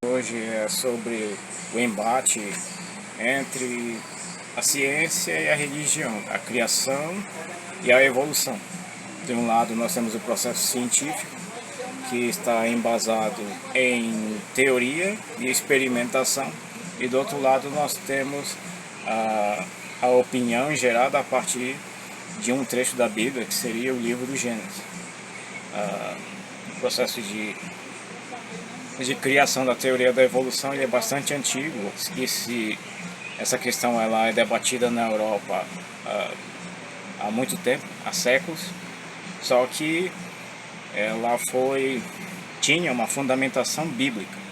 Hoje é sobre o embate entre a ciência e a religião, a criação e a evolução. De um lado nós temos o processo científico, que está embasado em teoria e experimentação, e do outro lado nós temos a opinião gerada a partir de um trecho da Bíblia, que seria o livro do Gênesis. O processo de criação da teoria da evolução ele é bastante antigo, e essa questão ela é debatida na Europa há muito tempo, há séculos, só que ela tinha uma fundamentação bíblica.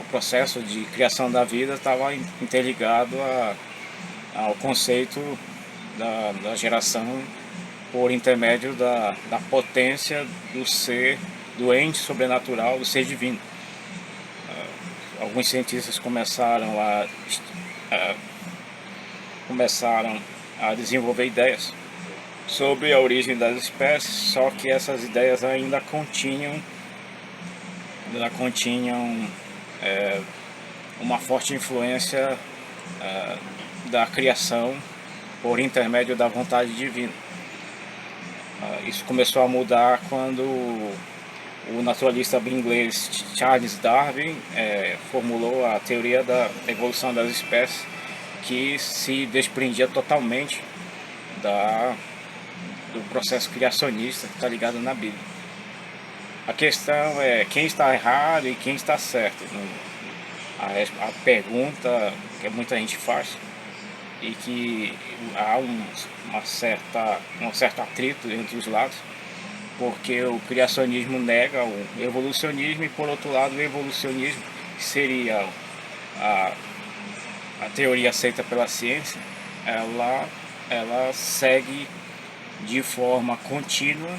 O processo de criação da vida estava interligado ao conceito da geração por intermédio da potência do ser, do ente sobrenatural, do ser divino. Alguns cientistas começaram a desenvolver ideias sobre a origem das espécies, só que essas ideias ainda continham uma forte influência da criação por intermédio da vontade divina. Isso começou a mudar quando o naturalista inglês Charles Darwin formulou a teoria da evolução das espécies, que se desprendia totalmente do processo criacionista que está ligado na Bíblia. A questão é quem está errado e quem está certo. A pergunta que muita gente faz, e que há um certo atrito entre os lados, porque o criacionismo nega o evolucionismo, e por outro lado o evolucionismo, que seria a teoria aceita pela ciência, ela segue de forma contínua,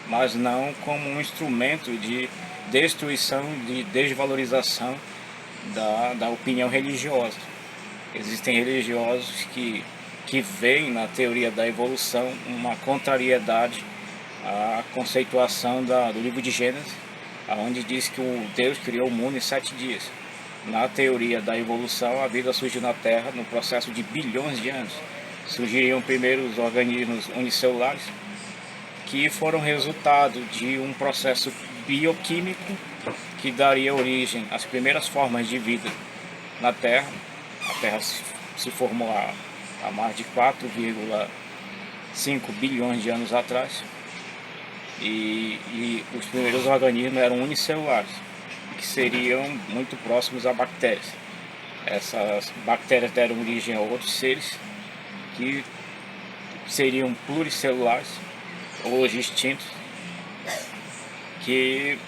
mas não como um instrumento de destruição, de desvalorização da opinião religiosa. Existem religiosos que veem na teoria da evolução uma contrariedade à conceituação do livro de Gênesis, onde diz que o Deus criou o mundo em 7 dias. Na teoria da evolução, a vida surgiu na Terra no processo de bilhões de anos. Surgiriam primeiro os organismos unicelulares, que foram resultado de um processo bioquímico que daria origem às primeiras formas de vida na Terra. A Terra se formou há mais de 4,5 bilhões de anos atrás, e os primeiros organismos eram unicelulares, que seriam muito próximos a bactérias. Essas bactérias deram origem a outros seres que seriam pluricelulares, hoje extintos, que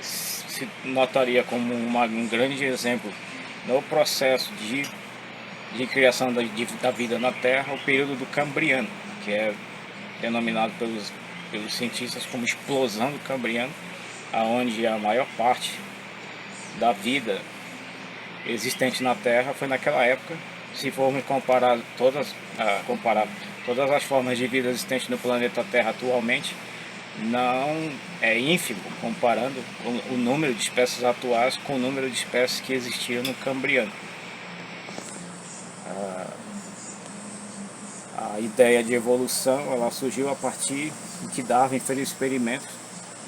se notaria como um grande exemplo no processo de criação da vida na Terra, o período do Cambriano, que é denominado pelos cientistas como explosão do Cambriano, onde a maior parte da vida existente na Terra foi naquela época. Se formos comparar todas as formas de vida existentes no planeta Terra atualmente, não é ínfimo comparando o número de espécies atuais com o número de espécies que existiam no Cambriano. A ideia de evolução ela surgiu a partir de que Darwin fez experimentos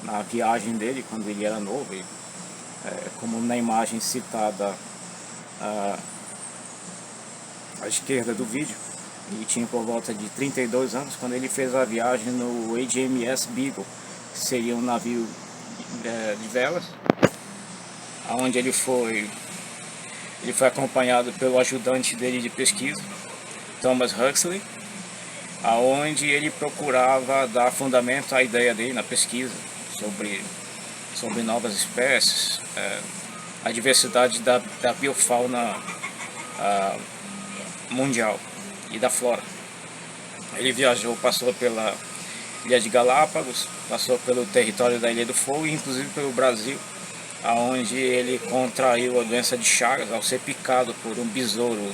na viagem dele quando ele era novo, como na imagem citada à esquerda do vídeo. Ele tinha por volta de 32 anos quando ele fez a viagem no HMS Beagle, que seria um navio de velas, onde ele foi acompanhado pelo ajudante dele de pesquisa, Thomas Huxley, aonde ele procurava dar fundamento à ideia dele na pesquisa sobre novas espécies, a diversidade da biofauna mundial e da flora. Ele viajou, passou pela Ilha de Galápagos, passou pelo território da Ilha do Fogo e inclusive pelo Brasil, aonde ele contraiu a doença de Chagas ao ser picado por um besouro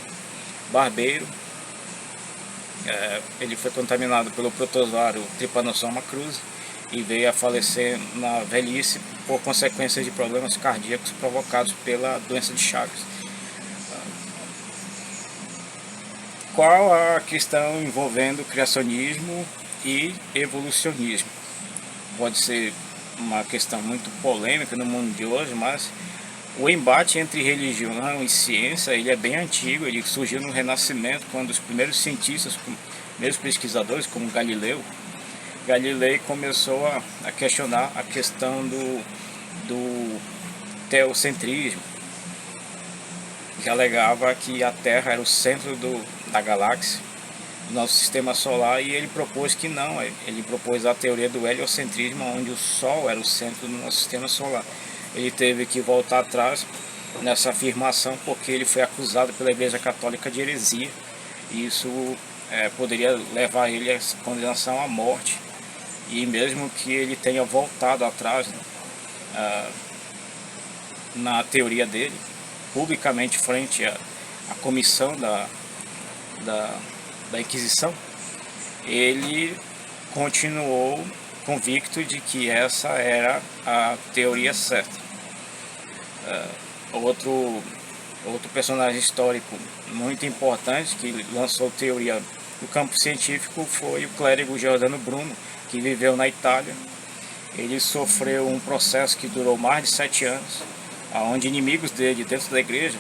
barbeiro. Ele foi contaminado pelo protozoário Trypanosoma cruzi e veio a falecer na velhice por consequência de problemas cardíacos provocados pela doença de Chagas. Qual a questão envolvendo criacionismo e evolucionismo? Pode ser uma questão muito polêmica no mundo de hoje, mas o embate entre religião e ciência ele é bem antigo. Ele surgiu no Renascimento, quando os primeiros cientistas, primeiros pesquisadores como Galilei começou a questionar a questão do teocentrismo, que alegava que a Terra era o centro da galáxia, do nosso sistema solar, e ele propôs que não, ele propôs a teoria do heliocentrismo, onde o Sol era o centro do nosso sistema solar. Ele teve que voltar atrás nessa afirmação porque ele foi acusado pela Igreja Católica de heresia, e isso poderia levar ele à condenação à morte. E mesmo que ele tenha voltado atrás, né, na teoria dele, publicamente frente à comissão da Inquisição, ele continuou convicto de que essa era a teoria certa. Outro personagem histórico muito importante que lançou teoria no campo científico foi o clérigo Giordano Bruno, que viveu na Itália. Ele sofreu um processo que durou mais de 7 anos, onde inimigos dele dentro da igreja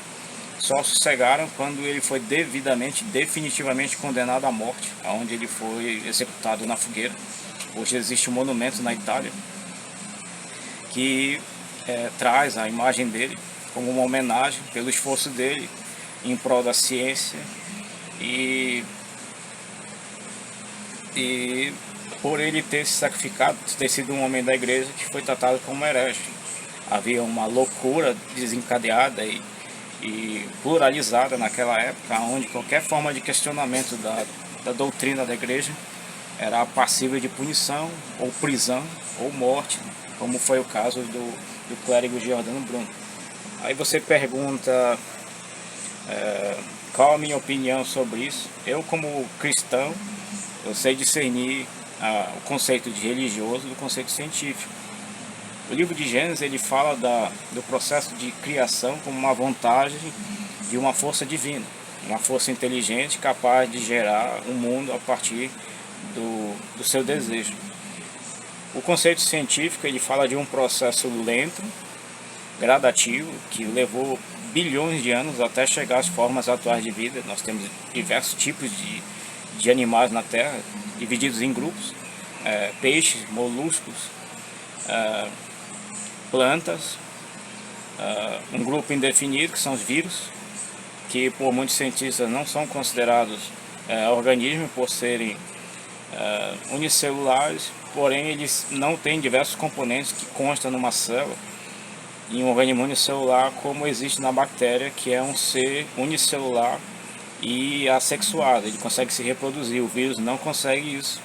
só sossegaram quando ele foi definitivamente condenado à morte, onde ele foi executado na fogueira. Hoje existe um monumento na Itália que traz a imagem dele como uma homenagem pelo esforço dele em prol da ciência e por ele ter se sacrificado, ter sido um homem da igreja que foi tratado como herege. Havia uma loucura desencadeada e pluralizada naquela época, onde qualquer forma de questionamento da doutrina da igreja era passível de punição, ou prisão, ou morte, como foi o caso do clérigo Giordano Bruno. Aí você pergunta qual a minha opinião sobre isso. Eu, como cristão, eu sei discernir o conceito de religioso do conceito científico. O livro de Gênesis ele fala do processo de criação como uma vantagem de uma força divina, uma força inteligente capaz de gerar um mundo a partir do seu desejo. O conceito científico ele fala de um processo lento, gradativo, que levou bilhões de anos até chegar às formas atuais de vida. Nós temos diversos tipos de animais na Terra, divididos em grupos, peixes, moluscos, plantas, um grupo indefinido que são os vírus, que por muitos cientistas não são considerados organismos por serem unicelulares, porém eles não têm diversos componentes que constam numa célula, em um organismo unicelular, como existe na bactéria, que é um ser unicelular e assexuado, ele consegue se reproduzir. O vírus não consegue isso,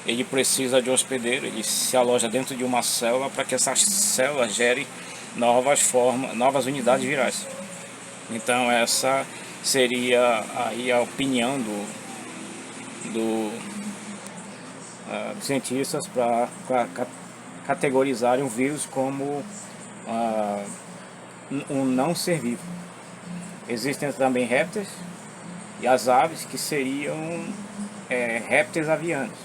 ele precisa de um hospedeiro, ele se aloja dentro de uma célula para que essa célula gere novas unidades virais. Então essa seria aí a opinião dos cientistas para categorizarem o vírus como um não ser vivo. Existem também répteis e as aves, que seriam répteis avianos.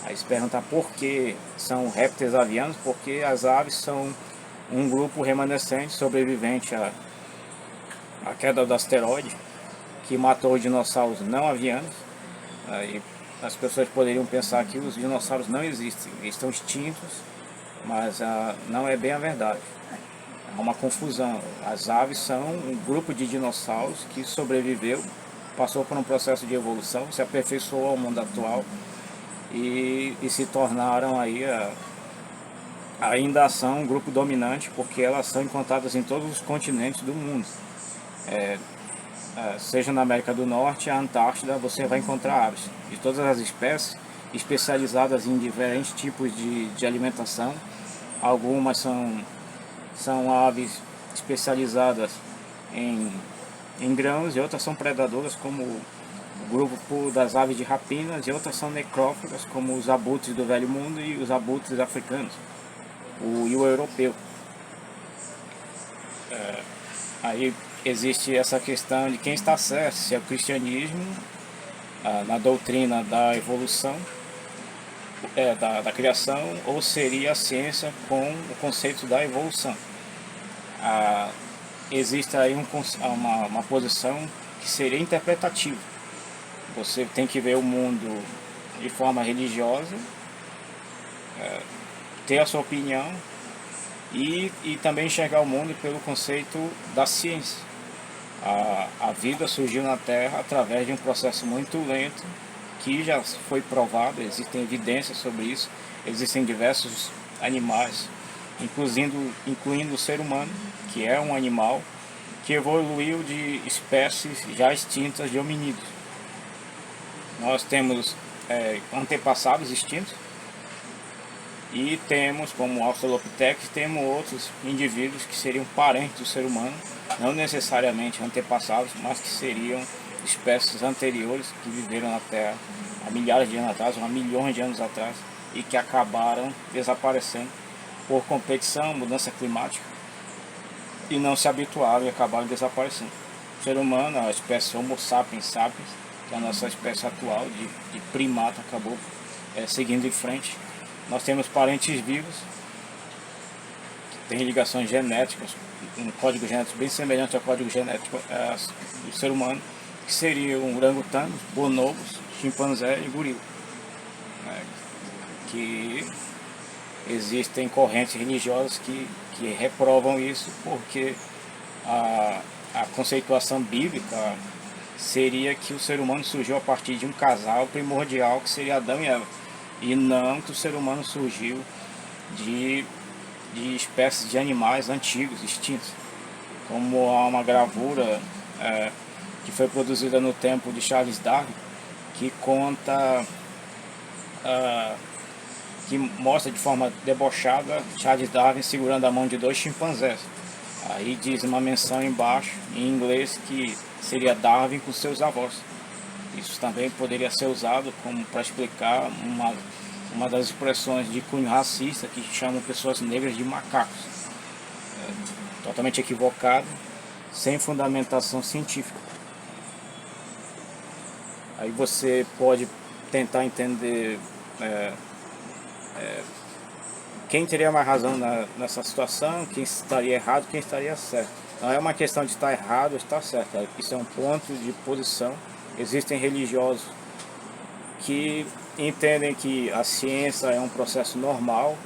Aí se perguntar por que são répteis avianos, porque as aves são um grupo remanescente sobrevivente à queda do asteroide que matou os dinossauros não avianos. Aí as pessoas poderiam pensar que os dinossauros não existem, eles estão extintos, mas não é bem a verdade. Há uma confusão. As aves são um grupo de dinossauros que sobreviveu, passou por um processo de evolução, se aperfeiçoou ao mundo atual e se tornaram aí ainda são um grupo dominante, porque elas são encontradas em todos os continentes do mundo. Seja na América do Norte, a Antártida, você vai encontrar aves de todas as espécies, especializadas em diferentes tipos de alimentação. Algumas são aves especializadas em grãos e outras são predadoras, como o grupo das aves de rapinas, e outras são necrófagas, como os abutres do Velho Mundo e os abutres africanos, e o europeu. Aí existe essa questão de quem está certo, se é o cristianismo, na doutrina da evolução, da criação, ou seria a ciência com o conceito da evolução. Existe aí uma posição que seria interpretativa. Você tem que ver o mundo de forma religiosa, ter a sua opinião e também enxergar o mundo pelo conceito da ciência. A vida surgiu na Terra através de um processo muito lento, que já foi provado, existem evidências sobre isso. Existem diversos animais, incluindo o ser humano, que é um animal que evoluiu de espécies já extintas de hominídeos. Nós temos antepassados extintos e temos, como Australopithecus, temos outros indivíduos que seriam parentes do ser humano, não necessariamente antepassados, mas que seriam espécies anteriores que viveram na Terra há milhares de anos atrás, há milhões de anos atrás, e que acabaram desaparecendo por competição, mudança climática, e não se habituaram e acabaram desaparecendo. O ser humano, a espécie Homo sapiens sapiens, que é a nossa espécie atual de primata, acabou seguindo em frente. Nós temos parentes vivos, que têm ligações genéticas, um código genético bem semelhante ao código genético do ser humano, que seriam orangotangos, bonobos, chimpanzé e gorila. Que existem correntes religiosas que reprovam isso, porque a conceituação bíblica seria que o ser humano surgiu a partir de um casal primordial, que seria Adão e Eva, e não que o ser humano surgiu de espécies de animais antigos, extintos. Como há uma gravura que foi produzida no tempo de Charles Darwin, que conta, que mostra de forma debochada Charles Darwin segurando a mão de dois chimpanzés. Aí diz uma menção embaixo, em inglês, que seria Darwin com seus avós. Isso também poderia ser usado como para explicar uma das expressões de cunho racista que chamam pessoas negras de macacos. Totalmente equivocado, sem fundamentação científica. Aí você pode tentar entender quem teria mais razão nessa situação, quem estaria errado, quem estaria certo. Não é uma questão de estar errado ou estar certo, isso é um ponto de posição. Existem religiosos que entendem que a ciência é um processo normal,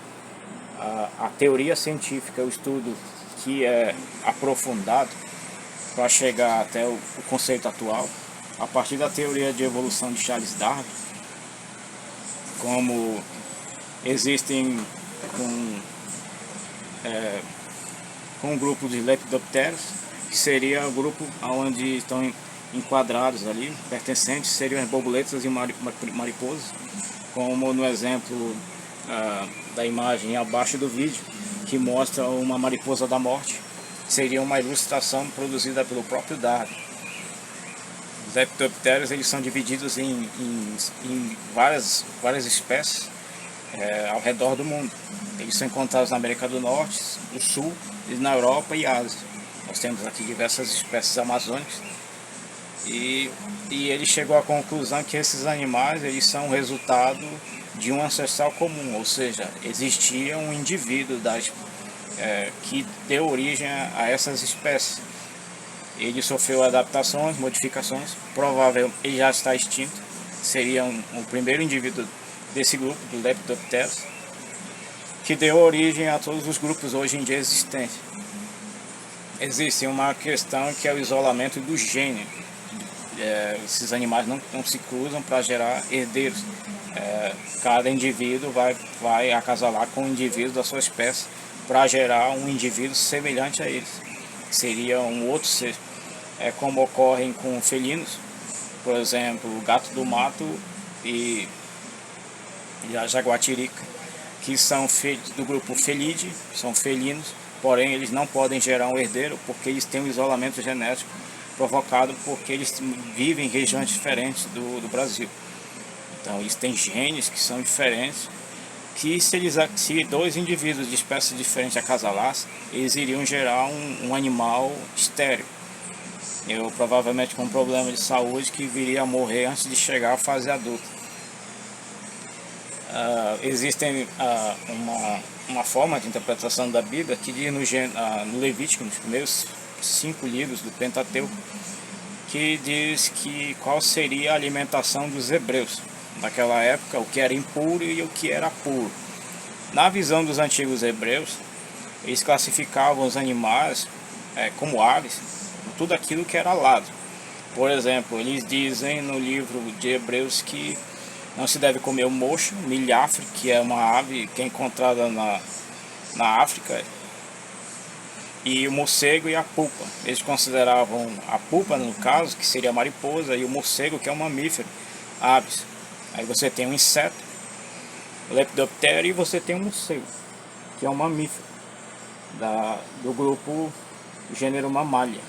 a teoria científica é o estudo que é aprofundado para chegar até o conceito atual, a partir da teoria de evolução de Charles Darwin, como existem com um grupo de lepidopteros, que seria o grupo onde estão enquadrados ali, pertencentes, seriam as borboletas e mariposas, como no exemplo da imagem abaixo do vídeo, que mostra uma mariposa da morte. Seria uma ilustração produzida pelo próprio Darwin. Os lepidopteros, eles são divididos em várias espécies ao redor do mundo. Eles são encontrados na América do Norte, do Sul, e na Europa e Ásia. Nós temos aqui diversas espécies amazônicas. E ele chegou à conclusão que esses animais, eles são resultado de um ancestral comum, ou seja, existia um indivíduo que deu origem a essas espécies. Ele sofreu adaptações, modificações, provavelmente ele já está extinto, seria o primeiro indivíduo desse grupo, do Lepidopteros, que deu origem a todos os grupos hoje em dia existentes. Existe uma questão que é o isolamento do gene. Esses animais não se cruzam para gerar herdeiros. Cada indivíduo vai acasalar com um indivíduo da sua espécie para gerar um indivíduo semelhante a eles. Seria um outro ser. Como ocorre com felinos, por exemplo, o gato do mato e a jaguatirica, que são do grupo Felidae, são felinos, porém eles não podem gerar um herdeiro porque eles têm um isolamento genético provocado porque eles vivem em regiões diferentes do Brasil. Então eles têm genes que são diferentes, que se dois indivíduos de espécies diferentes acasalassem, eles iriam gerar um animal estéril. Eu provavelmente com um problema de saúde que viria a morrer antes de chegar à fase adulta. Existem uma forma de interpretação da Bíblia que diz no Levítico, nos primeiros 5 livros do Pentateuco, que diz que qual seria a alimentação dos hebreus naquela época, o que era impuro e o que era puro. Na visão dos antigos hebreus, eles classificavam os animais como aves, tudo aquilo que era alado. Por exemplo, eles dizem no livro de Hebreus que não se deve comer o mocho, milhafre, que é uma ave que é encontrada na África, e o morcego e a pupa. Eles consideravam a pupa, no caso, que seria a mariposa, e o morcego, que é um mamífero, aves. Aí você tem um inseto, o lepidoptero, e você tem um morcego, que é um mamífero do grupo gênero Mammalia.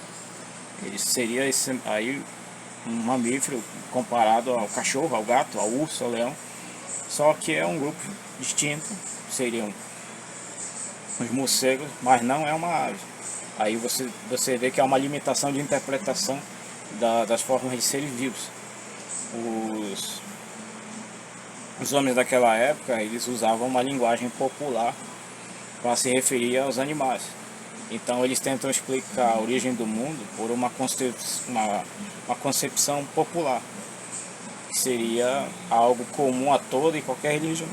Ele seria aí um mamífero comparado ao cachorro, ao gato, ao urso, ao leão, só que é um grupo distinto, seriam os morcegos, mas não é uma ave. Aí você vê que há uma limitação de interpretação das formas de seres vivos. Os homens daquela época, eles usavam uma linguagem popular para se referir aos animais. Então eles tentam explicar a origem do mundo por uma concepção popular, que seria algo comum a toda e qualquer religião.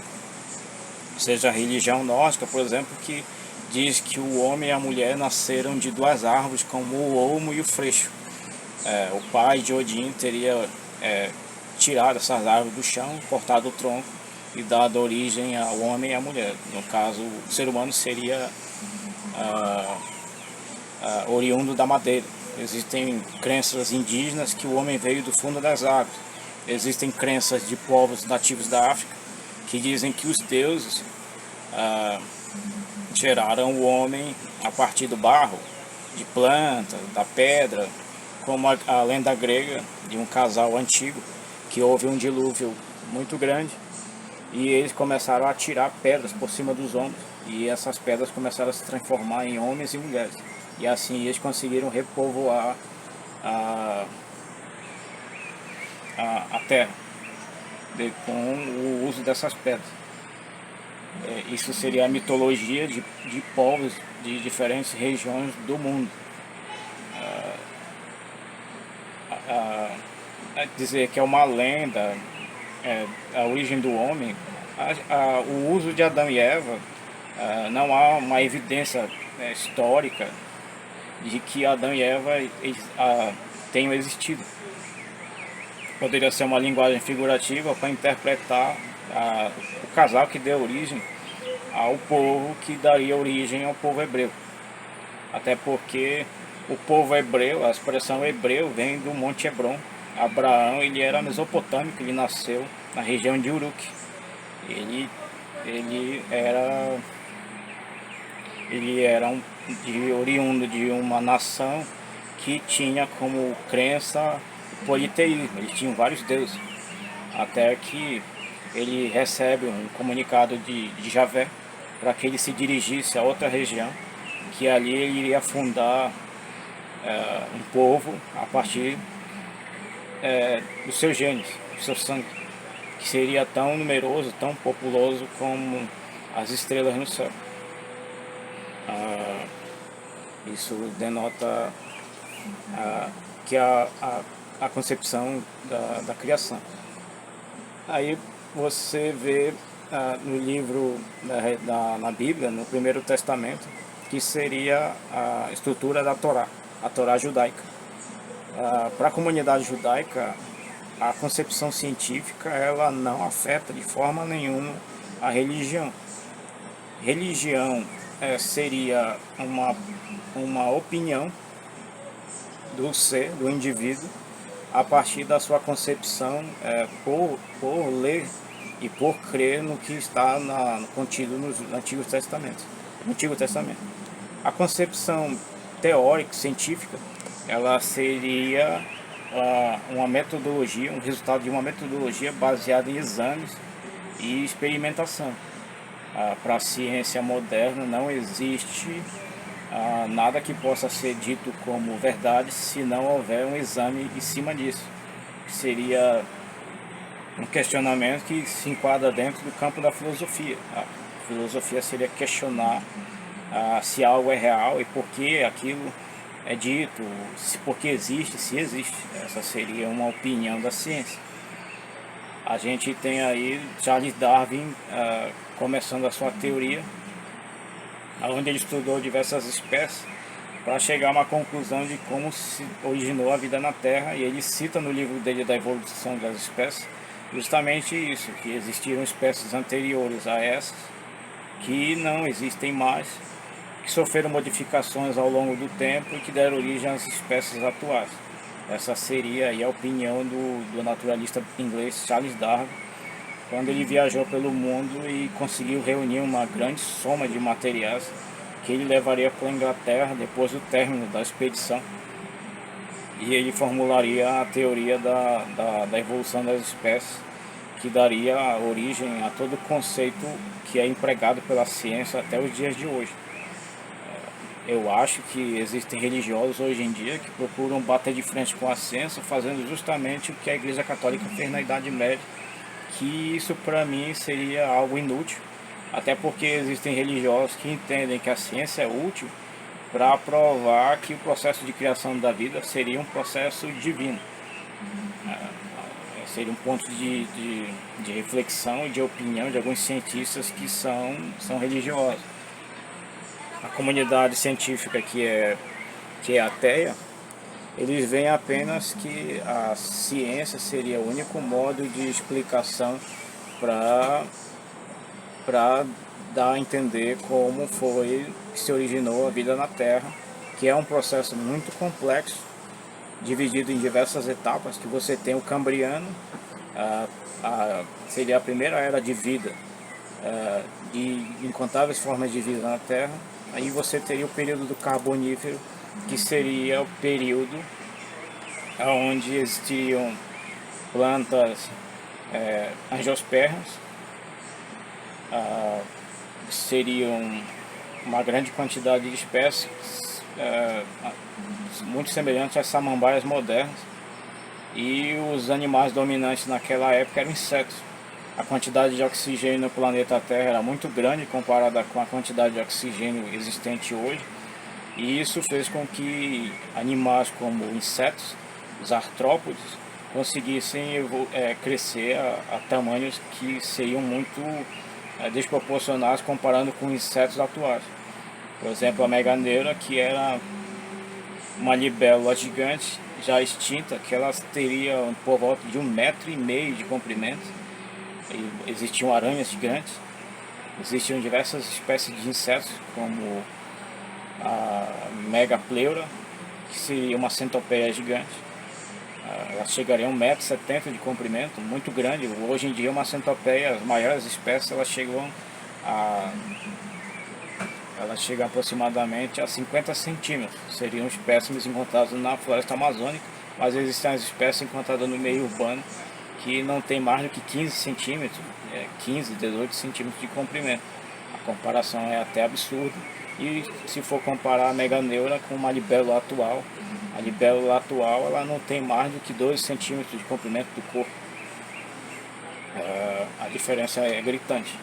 Seja a religião nórdica, por exemplo, que diz que o homem e a mulher nasceram de 2 árvores, como o olmo e o freixo. O pai de Odin teria tirado essas árvores do chão, cortado o tronco e dado origem ao homem e à mulher. No caso, o ser humano seria oriundo da madeira. Existem crenças indígenas que o homem veio do fundo das águas. Existem crenças de povos nativos da África que dizem que os deuses geraram o homem a partir do barro, de plantas, da pedra, como a lenda grega de um casal antigo que houve um dilúvio muito grande e eles começaram a atirar pedras por cima dos ombros, e essas pedras começaram a se transformar em homens e mulheres, e assim eles conseguiram repovoar a terra com o uso dessas pedras. Isso seria a mitologia de povos de diferentes regiões do mundo. Dizer que é uma lenda, a origem do homem, o uso de Adão e Eva, não há uma evidência histórica de que Adão e Eva tenham existido. Poderia ser uma linguagem figurativa para interpretar o casal que deu origem ao povo que daria origem ao povo hebreu. Até porque o povo hebreu, a expressão hebreu vem do Monte Hebron. Abraão, ele era mesopotâmico, ele nasceu na região de Uruk. Ele era oriundo de uma nação que tinha como crença o politeísmo. Eles tinham vários deuses, até que ele recebe um comunicado de Javé para que ele se dirigisse a outra região, que ali ele iria fundar um povo a partir dos seus genes, do seu sangue, que seria tão numeroso, tão populoso como as estrelas no céu. Isso denota que a concepção da criação. Aí você vê no livro na Bíblia, no Primeiro Testamento, que seria a estrutura da Torá, a Torá judaica. Para a comunidade judaica, a concepção científica ela não afeta de forma nenhuma a religião. Religião seria uma opinião do ser, do indivíduo, a partir da sua concepção por ler e por crer no que está contido no Antigo Testamento. A concepção teórica, científica, ela seria uma metodologia, um resultado de uma metodologia baseada em exames e experimentação. Para a ciência moderna não existe nada que possa ser dito como verdade se não houver um exame em cima disso. Seria um questionamento que se enquadra dentro do campo da filosofia. A filosofia seria questionar se algo é real e por que aquilo é dito, por que existe, se existe. Essa seria uma opinião da ciência. A gente tem aí Charles Darwin começando a sua teoria, onde ele estudou diversas espécies para chegar a uma conclusão de como se originou a vida na Terra, e ele cita no livro dele da evolução das espécies justamente isso, que existiram espécies anteriores a essas que não existem mais, que sofreram modificações ao longo do tempo e que deram origem às espécies atuais. Essa seria aí a opinião do naturalista inglês Charles Darwin, quando ele viajou pelo mundo e conseguiu reunir uma grande soma de materiais que ele levaria para a Inglaterra depois do término da expedição. E ele formularia a teoria da evolução das espécies, que daria origem a todo o conceito que é empregado pela ciência até os dias de hoje. Eu acho que existem religiosos hoje em dia que procuram bater de frente com a ciência, fazendo justamente o que a Igreja Católica fez na Idade Média, que isso para mim seria algo inútil, até porque existem religiosos que entendem que a ciência é útil para provar que o processo de criação da vida seria um processo divino. Seria um ponto de reflexão e de opinião de alguns cientistas que são religiosos. A comunidade científica que é ateia, eles veem apenas que a ciência seria o único modo de explicação para dar a entender como foi que se originou a vida na Terra, que é um processo muito complexo, dividido em diversas etapas, que você tem o Cambriano, seria a primeira era de vida, de incontáveis formas de vida na Terra. Aí você teria o período do Carbonífero, que seria o período onde existiam plantas angiospermas, seriam uma grande quantidade de espécies muito semelhantes às samambaias modernas, e os animais dominantes naquela época eram insetos. A quantidade de oxigênio no planeta Terra era muito grande comparada com a quantidade de oxigênio existente hoje, e isso fez com que animais como insetos, os artrópodes, conseguissem crescer a tamanhos que seriam muito desproporcionais comparando com insetos atuais. Por exemplo, a meganeura, que era uma libélula gigante, já extinta, que ela teria por volta de 1,5 metro de comprimento. E existiam aranhas gigantes, existiam diversas espécies de insetos, como a megapleura, que seria uma centopeia gigante. Ela chegaria a 1,70 metro de comprimento, muito grande. Hoje em dia uma centopeia, as maiores espécies, elas chegam aproximadamente a 50 centímetros. Seriam espécimes encontrados na floresta amazônica, mas existem as espécies encontradas no meio urbano que não tem mais do que 15 centímetros, 15, 18 centímetros de comprimento. A comparação é até absurda. E se for comparar a meganeura com uma libélula atual, a libélula atual ela não tem mais do que 12 centímetros de comprimento do corpo. A diferença é gritante.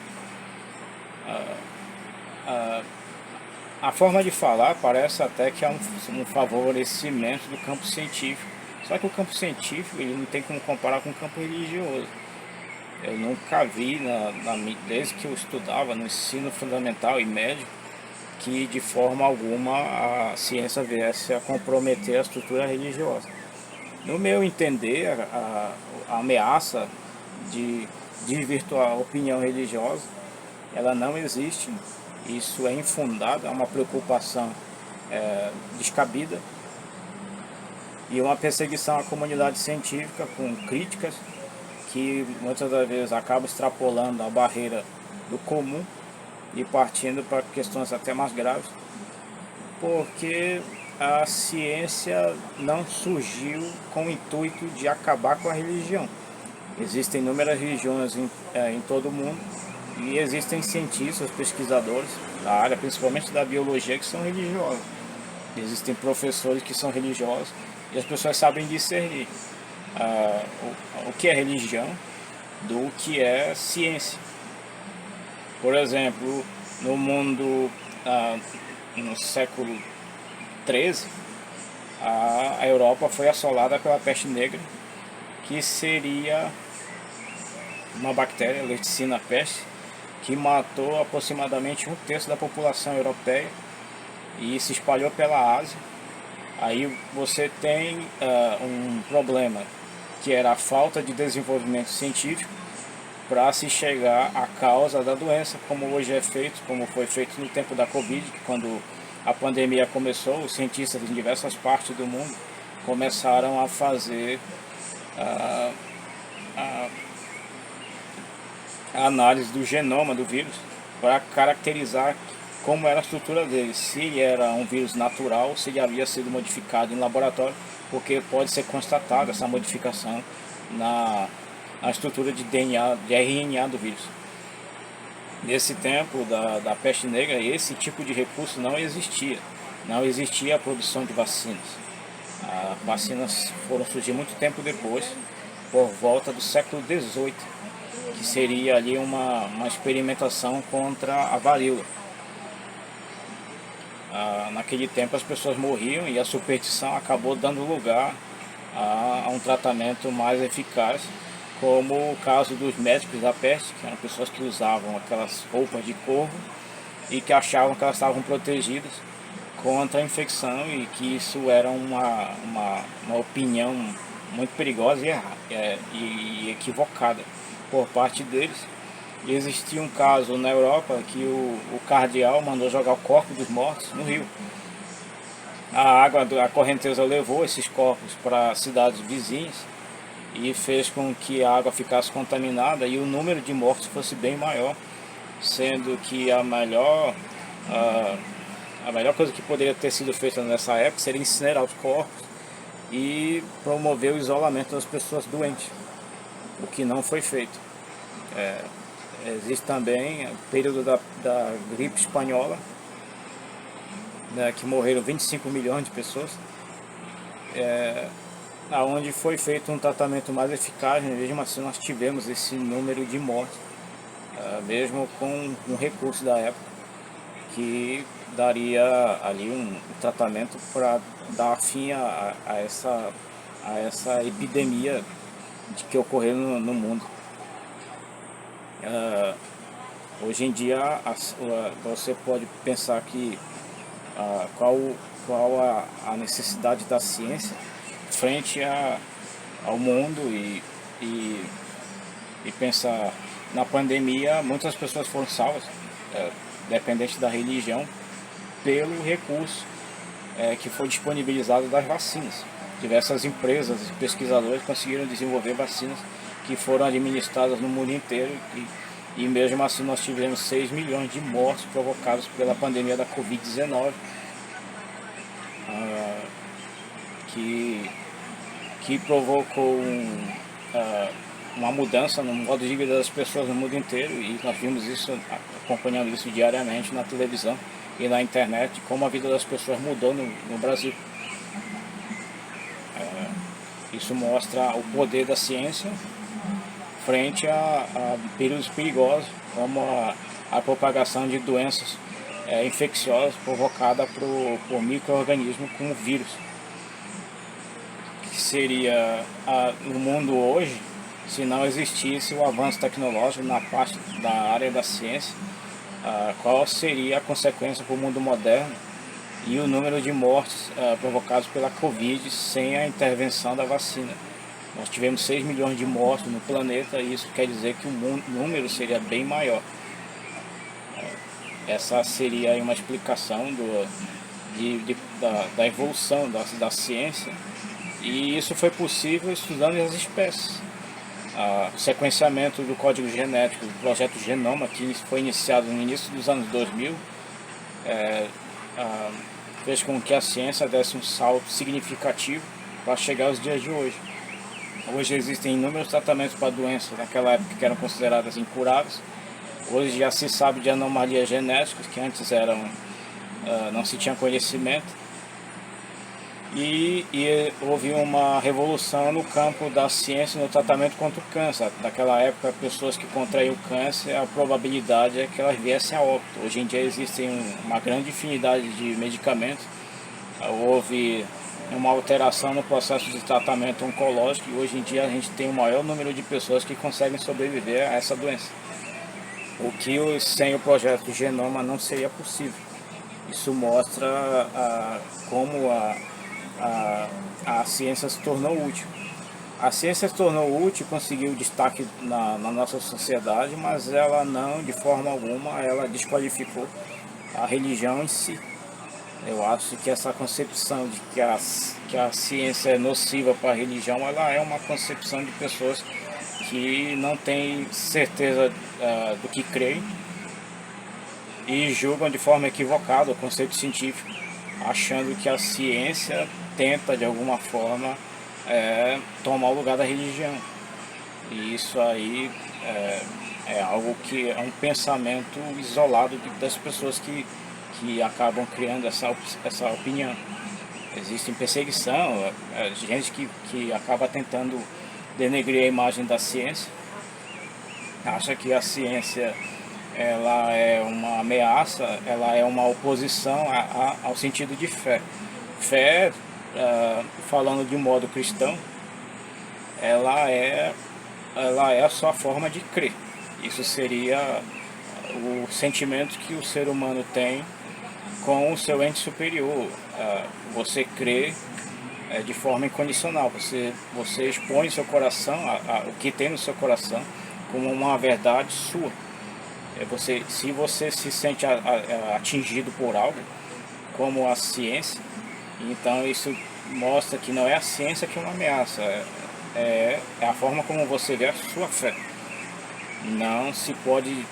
A forma de falar parece até que é um favorecimento do campo científico. Só que o campo científico ele não tem como comparar com o campo religioso. Eu nunca vi, desde que eu estudava no ensino fundamental e médio, que de forma alguma a ciência viesse a comprometer a estrutura religiosa. No meu entender, a ameaça de desvirtuar a opinião religiosa, ela não existe. Isso é infundado, é uma preocupação descabida e uma perseguição à comunidade científica com críticas que muitas das vezes acabam extrapolando a barreira do comum e partindo para questões até mais graves, porque a ciência não surgiu com o intuito de acabar com a religião. Existem inúmeras religiões em todo o mundo e existem cientistas, pesquisadores da área, principalmente da biologia, que são religiosos. Existem professores que são religiosos e as pessoas sabem discernir o que é religião do que é ciência. Por exemplo, no mundo, no século XIII, a Europa foi assolada pela peste negra, que seria uma bactéria, Lecticina peste, que matou aproximadamente um terço da população europeia e se espalhou pela Ásia. Aí você tem um problema, que era a falta de desenvolvimento científico para se chegar à causa da doença, como hoje é feito, como foi feito no tempo da Covid, quando a pandemia começou, os cientistas em diversas partes do mundo começaram a fazer a análise do genoma do vírus para caracterizar como era a estrutura dele, se era um vírus natural, se ele havia sido modificado em laboratório, porque pode ser constatada essa modificação na estrutura de DNA, de RNA do vírus. Nesse tempo da peste negra, esse tipo de recurso não existia. Não existia a produção de vacinas. As vacinas foram surgir muito tempo depois, por volta do século XVIII, que seria ali uma experimentação contra a varíola. Naquele tempo as pessoas morriam e a superstição acabou dando lugar a um tratamento mais eficaz, como o caso dos médicos da peste, que eram pessoas que usavam aquelas roupas de corvo e que achavam que elas estavam protegidas contra a infecção, e que isso era uma opinião muito perigosa e equivocada por parte deles. E existia um caso na Europa que o cardeal mandou jogar o corpo dos mortos no rio. A correnteza levou esses corpos para cidades vizinhas e fez com que a água ficasse contaminada e o número de mortos fosse bem maior, sendo que a melhor coisa que poderia ter sido feita nessa época seria incinerar os corpos e promover o isolamento das pessoas doentes, o que não foi feito. Existe também o período da gripe espanhola, né, que morreram 25 milhões de pessoas, onde foi feito um tratamento mais eficaz, né? Mesmo assim nós tivemos esse número de mortes, mesmo com um recurso da época, que daria ali um tratamento para dar fim a essa epidemia que ocorreu no mundo. Hoje em dia você pode pensar que qual a necessidade da ciência frente ao mundo e pensar na pandemia. Muitas pessoas foram salvas, dependente da religião, pelo recurso que foi disponibilizado das vacinas. Diversas empresas e pesquisadores conseguiram desenvolver vacinas que foram administradas no mundo inteiro, e mesmo assim nós tivemos 6 milhões de mortes provocados pela pandemia da Covid-19, que provocou uma mudança no modo de vida das pessoas no mundo inteiro, e nós vimos isso, acompanhando isso diariamente na televisão e na internet, como a vida das pessoas mudou no Brasil. Isso mostra o poder da ciência frente a períodos perigosos, como a propagação de doenças infecciosas provocadas por micro-organismos como vírus. Que seria no mundo hoje, se não existisse o avanço tecnológico na parte da área da ciência, qual seria a consequência para o mundo moderno e o número de mortes provocados pela Covid sem a intervenção da vacina. Nós tivemos 6 milhões de mortos no planeta, e isso quer dizer que o número seria bem maior. Essa seria aí uma explicação da evolução da ciência, e isso foi possível estudando as espécies. O sequenciamento do código genético do projeto Genoma, que foi iniciado no início dos anos 2000, fez com que a ciência desse um salto significativo para chegar aos dias de hoje. Hoje existem inúmeros tratamentos para doenças naquela época que eram consideradas incuráveis. Hoje já se sabe de anomalias genéticas que antes não se tinha conhecimento. E houve uma revolução no campo da ciência no tratamento contra o câncer. Naquela época, pessoas que contraíam câncer, a probabilidade é que elas viessem a óbito. Hoje em dia existem uma grande infinidade de medicamentos. Houve uma alteração no processo de tratamento oncológico e hoje em dia a gente tem o maior número de pessoas que conseguem sobreviver a essa doença. O que sem o projeto Genoma não seria possível. Isso mostra como a ciência se tornou útil. A ciência se tornou útil, conseguiu destaque na nossa sociedade, mas ela não, de forma alguma, ela desqualificou a religião em si. Eu acho que essa concepção de que a ciência é nociva para a religião, ela é uma concepção de pessoas que não têm certeza do que creem e julgam de forma equivocada o conceito científico, achando que a ciência tenta de alguma forma tomar o lugar da religião. E isso aí é algo que é um pensamento isolado das pessoas que acabam criando essa opinião. Existe perseguição, gente que acaba tentando denegrir a imagem da ciência, acha que a ciência ela é uma ameaça, ela é uma oposição ao sentido de fé. Fé, falando de um modo cristão, ela é a sua forma de crer. Isso seria o sentimento que o ser humano tem com o seu ente superior. Você crê de forma incondicional, você expõe seu coração, o que tem no seu coração, como uma verdade sua. Se você se sente atingido por algo, como a ciência, então isso mostra que não é a ciência que é uma ameaça, é a forma como você vê a sua fé. Não se pode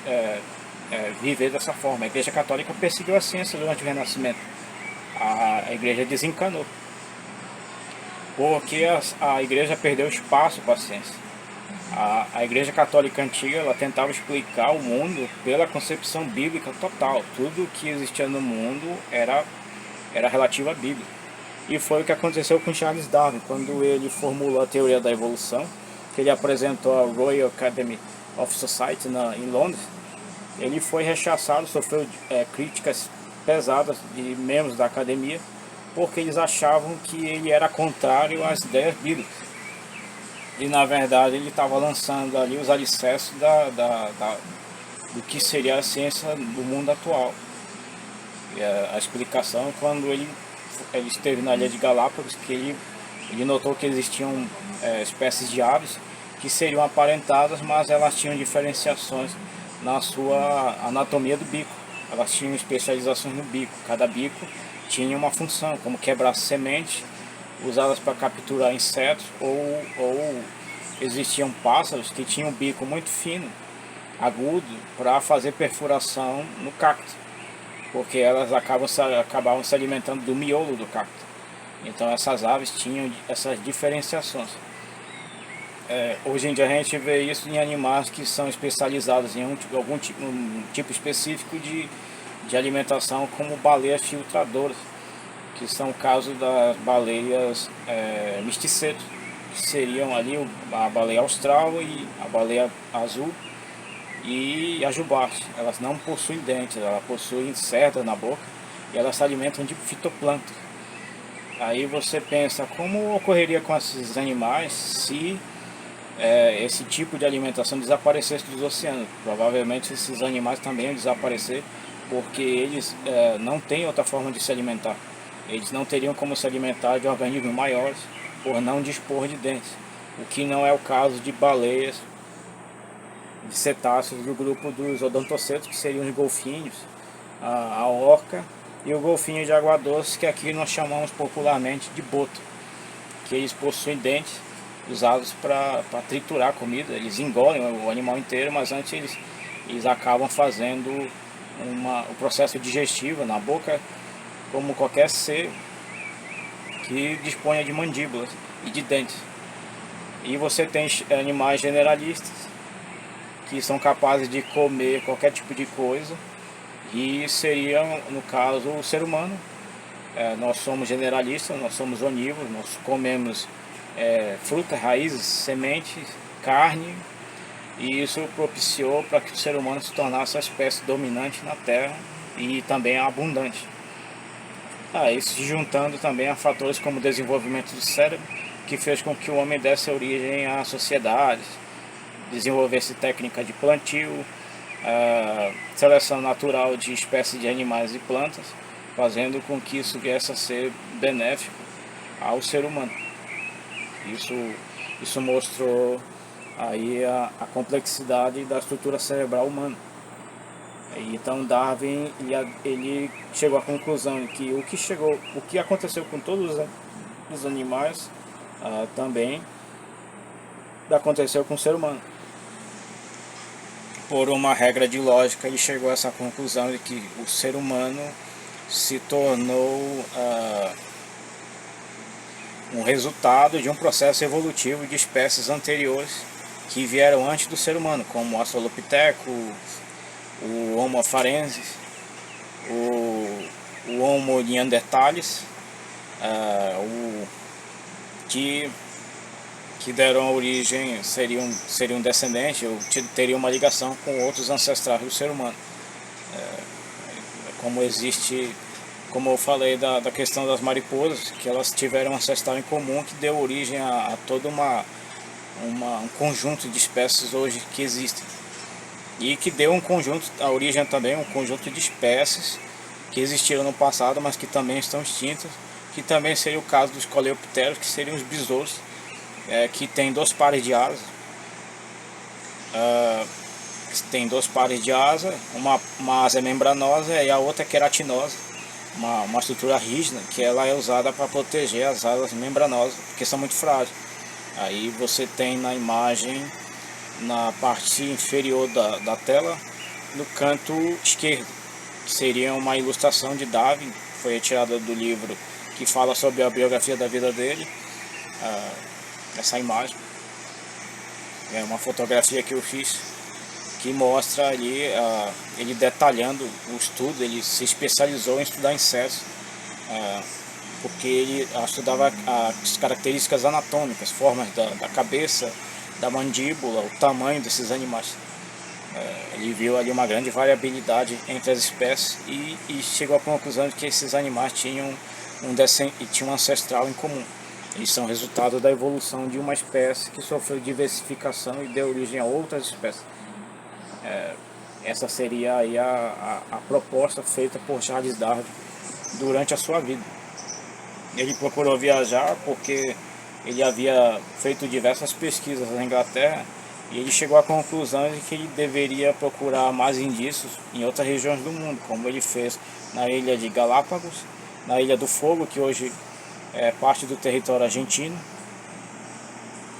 viver dessa forma. A Igreja Católica perseguiu a ciência durante o Renascimento. A Igreja desencanou, porque a Igreja perdeu espaço para a ciência. A Igreja Católica antiga, ela tentava explicar o mundo pela concepção bíblica total. Tudo que existia no mundo era relativo à Bíblia. E foi o que aconteceu com Charles Darwin, quando ele formulou a teoria da evolução, que ele apresentou à Royal Academy of Society em Londres. Ele foi rechaçado, sofreu críticas pesadas de membros da academia, porque eles achavam que ele era contrário às ideias bíblicas. E na verdade ele estava lançando ali os alicerces do que seria a ciência do mundo atual. E a explicação, quando ele esteve na Ilha de Galápagos, que ele notou que existiam espécies de aves que seriam aparentadas, mas elas tinham diferenciações na sua anatomia do bico. Elas tinham especializações no bico. Cada bico tinha uma função, como quebrar sementes, usadas para capturar insetos, ou existiam pássaros que tinham um bico muito fino, agudo, para fazer perfuração no cacto, porque elas acabavam se alimentando do miolo do cacto. Então essas aves tinham essas diferenciações. Hoje em dia a gente vê isso em animais que são especializados em algum tipo específico de alimentação, como baleias filtradoras, que são o caso das baleias misticetos, que seriam ali a baleia austral e a baleia azul e a jubarte. Elas não possuem dentes, elas possuem cerdas na boca e elas se alimentam de fitoplâncton. Aí você pensa, como ocorreria com esses animais se esse tipo de alimentação desaparecesse dos oceanos? Provavelmente esses animais também iam desaparecer, porque eles não têm outra forma de se alimentar. Eles não teriam como se alimentar de organismos maiores por não dispor de dentes, o que não é o caso de baleias, de cetáceos do grupo dos odontocetos, que seriam os golfinhos, a orca e o golfinho de água doce, que aqui nós chamamos popularmente de boto, que eles possuem dentes usados para triturar a comida. Eles engolem o animal inteiro, mas antes eles acabam fazendo o processo digestivo na boca, como qualquer ser que disponha de mandíbulas e de dentes. E você tem animais generalistas que são capazes de comer qualquer tipo de coisa, e seria, no caso, o ser humano. Nós somos generalistas, nós somos onívoros, nós comemos frutas, raízes, sementes, carne, e isso propiciou para que o ser humano se tornasse a espécie dominante na Terra e também abundante. Isso se juntando também a fatores como o desenvolvimento do cérebro, que fez com que o homem desse origem a sociedades, desenvolvesse técnica de plantio, seleção natural de espécies de animais e plantas, fazendo com que isso viesse a ser benéfico ao ser humano. Isso mostrou aí a complexidade da estrutura cerebral humana. Então Darwin ele chegou à conclusão de que o que aconteceu com todos os animais também aconteceu com o ser humano. Por uma regra de lógica, ele chegou a essa conclusão de que o ser humano se tornou um resultado de um processo evolutivo de espécies anteriores que vieram antes do ser humano, como o Australopithecus, o Homo afarensis, o Homo neanderthalis, que deram origem, seriam descendentes, ou teriam uma ligação com outros ancestrais do ser humano. Como eu falei da questão das mariposas, que elas tiveram um ancestral em comum que deu origem a todo um conjunto de espécies hoje que existem. E que deu a origem também a um conjunto de espécies que existiram no passado, mas que também estão extintas, que também seria o caso dos coleopteros, que seriam os besouros, que tem 2 pares de asas. Tem 2 pares de asa, uma asa é membranosa e a outra é queratinosa, uma estrutura rígida, que ela é usada para proteger as asas membranosas, porque são muito frágeis. Aí você tem na imagem, na parte inferior da tela, no canto esquerdo, que seria uma ilustração de Darwin, foi retirada do livro que fala sobre a biografia da vida dele. Essa imagem é uma fotografia que eu fiz, que mostra ali ele detalhando o estudo. Ele se especializou em estudar insetos, porque ele estudava as características anatômicas, formas da cabeça, da mandíbula, o tamanho desses animais. Ele viu ali uma grande variabilidade entre as espécies e chegou à conclusão de que esses animais tinham um ancestral em comum. Eles são resultado da evolução de uma espécie que sofreu diversificação e deu origem a outras espécies. Essa seria aí a proposta feita por Charles Darwin durante a sua vida. Ele procurou viajar porque ele havia feito diversas pesquisas na Inglaterra, e ele chegou à conclusão de que ele deveria procurar mais indícios em outras regiões do mundo, como ele fez na ilha de Galápagos, na Ilha do Fogo, que hoje é parte do território argentino.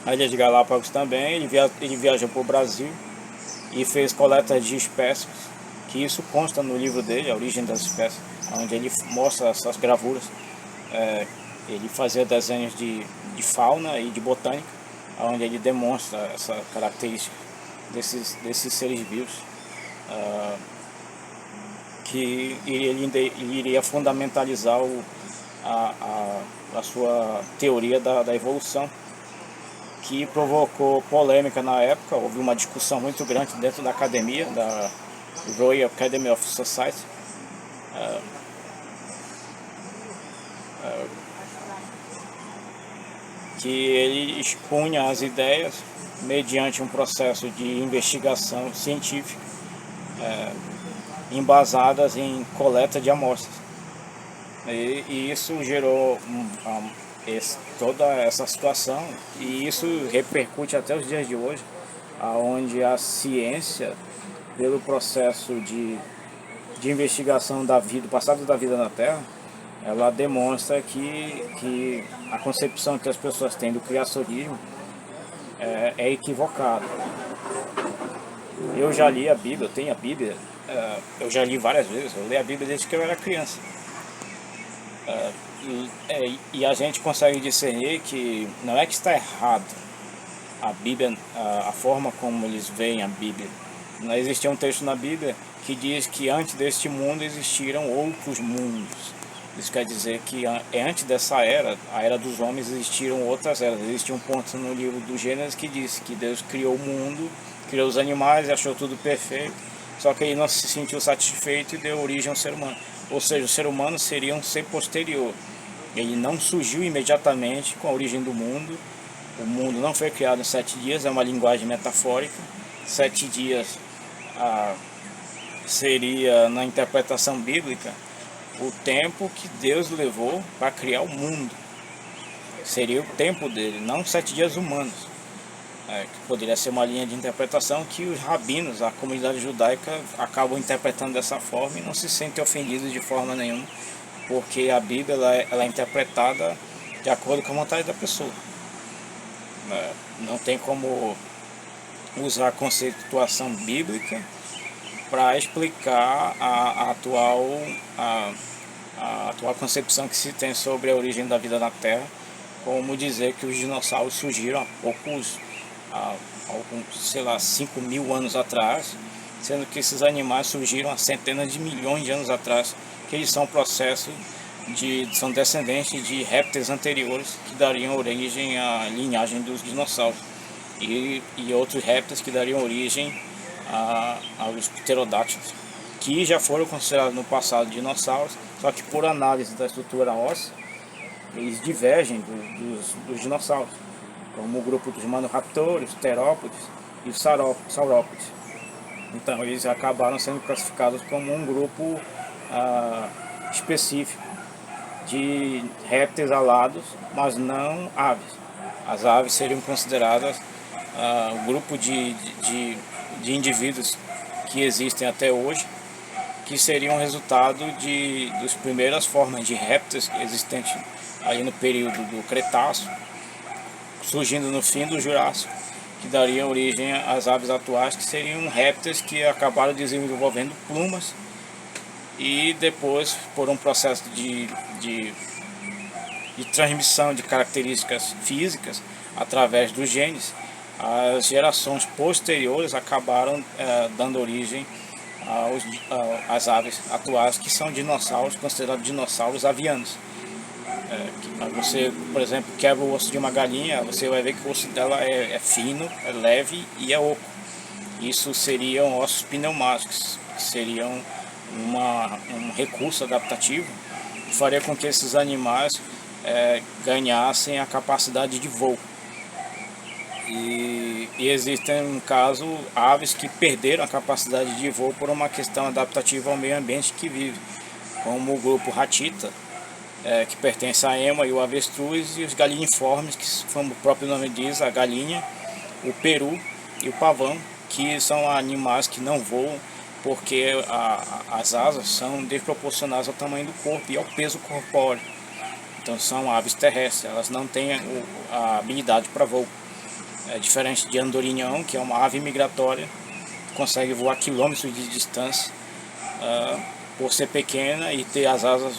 Na Ilha de Galápagos também, ele viajou para o Brasil e fez coleta de espécies, que isso consta no livro dele, A Origem das Espécies, onde ele mostra essas gravuras. Ele fazia desenhos de fauna e de botânica, onde ele demonstra essa característica desses seres vivos, que ele iria fundamentalizar a sua teoria da evolução, que provocou polêmica na época. Houve uma discussão muito grande dentro da academia, da Royal Academy of Society, que ele expunha as ideias mediante um processo de investigação científica, embasadas em coleta de amostras. E isso gerou toda essa situação, e isso repercute até os dias de hoje, onde a ciência, pelo processo de investigação do passado da vida na Terra, ela demonstra que a concepção que as pessoas têm do criacionismo é equivocada. Eu já li a Bíblia, eu tenho a Bíblia, eu já li várias vezes, eu leio a Bíblia desde que eu era criança. E a gente consegue discernir que não é que está errado a Bíblia, a forma como eles veem a Bíblia. Não existia um texto na Bíblia que diz que antes deste mundo existiram outros mundos. Isso quer dizer que antes dessa era, a era dos homens, existiram outras eras. Existe um ponto no livro do Gênesis que diz que Deus criou o mundo, criou os animais e achou tudo perfeito. Só que ele não se sentiu satisfeito e deu origem ao ser humano. Ou seja, o ser humano seria um ser posterior. Ele não surgiu imediatamente com a origem do mundo. O mundo não foi criado em 7 dias, é uma linguagem metafórica. 7 dias seria, na interpretação bíblica, o tempo que Deus levou para criar o mundo. Seria o tempo dele, não 7 dias humanos. Que poderia ser uma linha de interpretação que os rabinos, a comunidade judaica, acabam interpretando dessa forma e não se sentem ofendidos de forma nenhuma, porque a Bíblia ela é interpretada de acordo com a vontade da pessoa. Não tem como usar a conceituação bíblica para explicar a atual concepção que se tem sobre a origem da vida na Terra, como dizer que os dinossauros surgiram há poucos, sei lá, 5.000 anos atrás, sendo que esses animais surgiram há centenas de milhões de anos atrás, que eles são são descendentes de répteis anteriores que dariam origem à linhagem dos dinossauros e outros répteis que dariam origem aos pterodáctilos, que já foram considerados no passado dinossauros, só que por análise da estrutura óssea eles divergem dos dinossauros, como o grupo dos maniraptores, terópodes e os saurópodes. Então eles acabaram sendo classificados como um grupo específico de répteis alados, mas não aves. As aves seriam consideradas um grupo de indivíduos que existem até hoje, que seriam resultado das primeiras formas de répteis existentes aí no período do Cretáceo, surgindo no fim do Jurássico, que daria origem às aves atuais, que seriam répteis que acabaram desenvolvendo plumas e depois, por um processo de transmissão de características físicas através dos genes, as gerações posteriores acabaram dando origem às aves atuais, que são dinossauros, considerados dinossauros avianos. Você, por exemplo, quebra o osso de uma galinha, você vai ver que o osso dela é fino, é leve e é oco. Isso seriam ossos pneumáticos, que seriam um recurso adaptativo que faria com que esses animais ganhassem a capacidade de voo. E existem, no caso, aves que perderam a capacidade de voo por uma questão adaptativa ao meio ambiente que vive, como o grupo Ratita, que pertence à ema e o avestruz, e os galiniformes, que, como o próprio nome diz, a galinha, o peru e o pavão, que são animais que não voam porque as asas são desproporcionais ao tamanho do corpo e ao peso corpóreo. Então são aves terrestres, elas não têm a habilidade para voo. É diferente de andorinhão, que é uma ave migratória, que consegue voar quilômetros de distância por ser pequena e ter as asas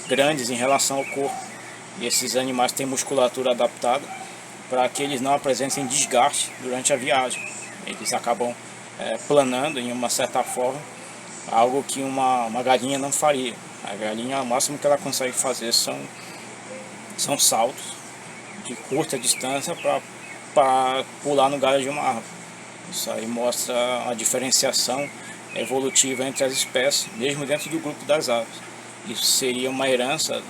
grandes em relação ao corpo. E esses animais têm musculatura adaptada para que eles não apresentem desgaste durante a viagem. Eles acabam planando em uma certa forma, algo que uma galinha não faria. A galinha, o máximo que ela consegue fazer são saltos de curta distância para pular no galho de uma árvore. Isso aí mostra a diferenciação evolutiva entre as espécies, mesmo dentro do grupo das aves. Isso seria uma herança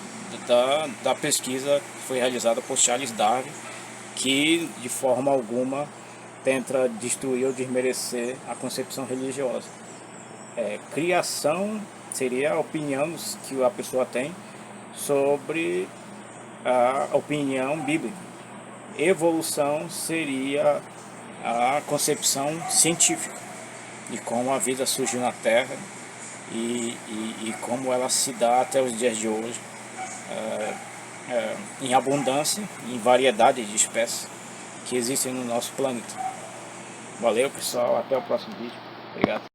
da pesquisa que foi realizada por Charles Darwin, que de forma alguma tenta destruir ou desmerecer a concepção religiosa. Criação seria a opinião que a pessoa tem sobre a opinião bíblica. Evolução seria a concepção científica de como a vida surgiu na Terra e como ela se dá até os dias de hoje, em abundância, em variedade de espécies que existem no nosso planeta. Valeu, pessoal, até o próximo vídeo. Obrigado.